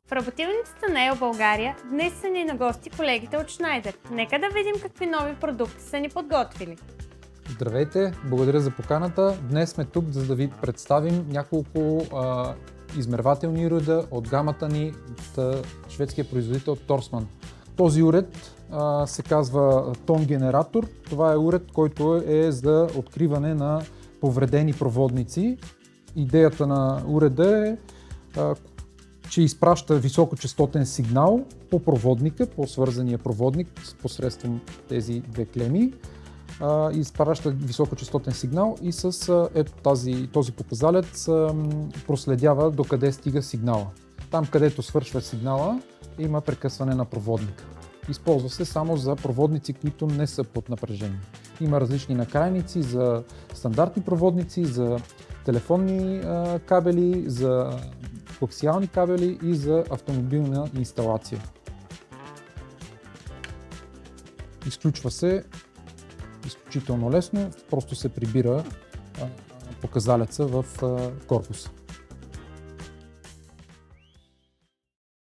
В работилницата на Ел България днес са ни на гости колегите от Шнайдер. Нека да видим какви нови продукти са ни подготвили. Здравейте, благодаря за поканата. Днес сме тук, за да ви представим няколко измервателни уреда от гамата ни от шведския производител Торсман. Този уред се казва тон генератор. Това е уред, който е за откриване на повредени проводници. Идеята на уреда е, че изпраща високочестотен сигнал по проводника, по свързания проводник посредством тези две клеми. Изпраща високочестотен сигнал и с този показалец проследява докъде стига сигнала. Там, където свършва сигнала, има прекъсване на проводника. Използва се само за проводници, които не са под напрежение. Има различни накрайници за стандартни проводници, за телефонни кабели, за коаксиални кабели и за автомобилна инсталация. Изключва се изключително лесно, просто се прибира показалеца в корпуса.